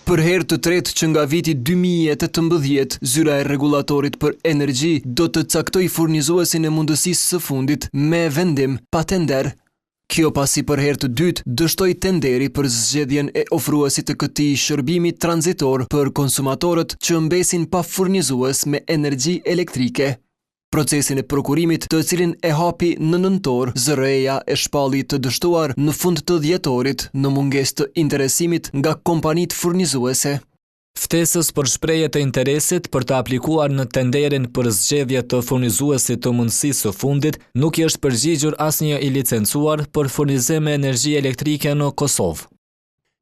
Për herë të tretë që nga viti 2018, zyra e rregullatorit për energji do të caktoj furnizuesin e mundësisë së fundit me vendim pa tender. Kjo pasi për herë të dytë dështoi tenderi për zgjedhjen e ofruesit të këtij shërbimi tranzitor për konsumatorët që mbesin pa furnizues me energji elektrike. Procesin e prokurimit, të cilin e hapi në nëntor, ZRE-ja e shpalli të dështuar në fund të dhjetorit në mungesë të interesimit nga kompanitë furnizuese. Ftesës për shprehje të interesit për të aplikuar në tenderin për zgjedhje të furnizuesit të mundësisë së fundit nuk i është përgjigjur asnjë i licencuar për furnizim me energji elektrike në Kosovë.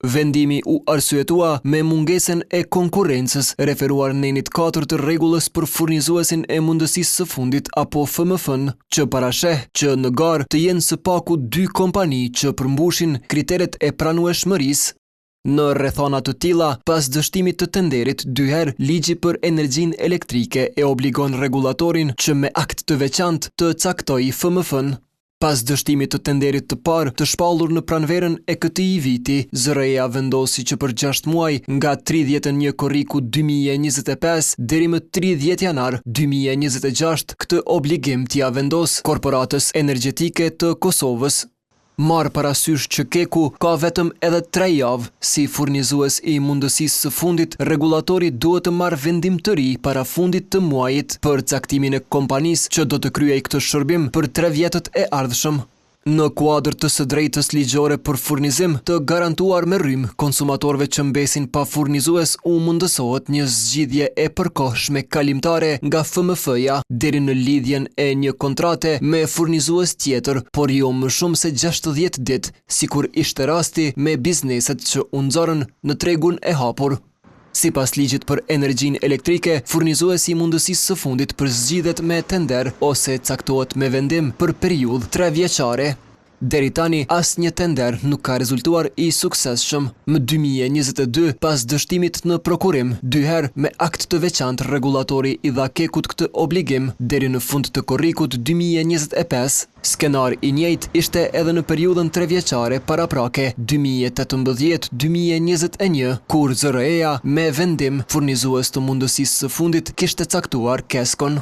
Vendimi u arsyetua me mungesën e konkurrencës referuar në enit 4 të rregullës për furnizuesin e mundësisë së fundit apo FMF-n, që parasheh që në garë të jenë së paku 2 kompani që përmbushin kriteret e pranueshmërisë. Në rrethana të tilla, pas dështimit të tenderit, 2 herë ligji për energjinë elektrike e obligon rregullatorin që me akt të veçantë të caktojë FMF-n. Pas dështimit të tenderit të parë të shpallur në pranverën e këtij viti, ZRE-ja vendosi që për 6 muaj nga 31 korriku 2025 deri më 30 janar 2026 këtë obligim t'ia vendos Korporatës Energjetike të Kosovës. Marë parasysh që Keku ka vetëm edhe 3 javë si furnizues i mundësisë së fundit, rregullatori duhet të marrë vendim të ri para fundit të muajit për caktimin e kompanisë që do të kryej këtë shërbim për 3 vjetët e ardhshëm. Në kuadër të së drejtës ligjore për furnizim të garantuar me rrymë konsumatorëve që mbesin pa furnizues u mundësohet një zgjidhje e përkohshme kalimtare nga FMF-ja deri në lidhjen e një kontrate me furnizues tjetër, por jo më shumë se 60 ditë, sikur ishte rasti me bizneset që u nxorën në tregun e hapur. Sipas ligjit për energjinë elektrike, furnizuesi i mundësisë së fundit përzgjidhet me tender ose caktohet me vendim për periudhë 3 vjeçare. Deri tani asnjë tender nuk ka rezultuar i suksesshëm. Më 2022, pas dështimit në prokurim, 2 herë me akt të veçantë rregullatori i dha Kekut këtë obligim deri në fund të korrikut 2025. Skenar i njëjtë ishte edhe në periudhën 3 vjeçare paraprake 2018-2021, kur ZRE-ja me vendim furnizues të mundësisë së fundit kishte caktuar Keskon.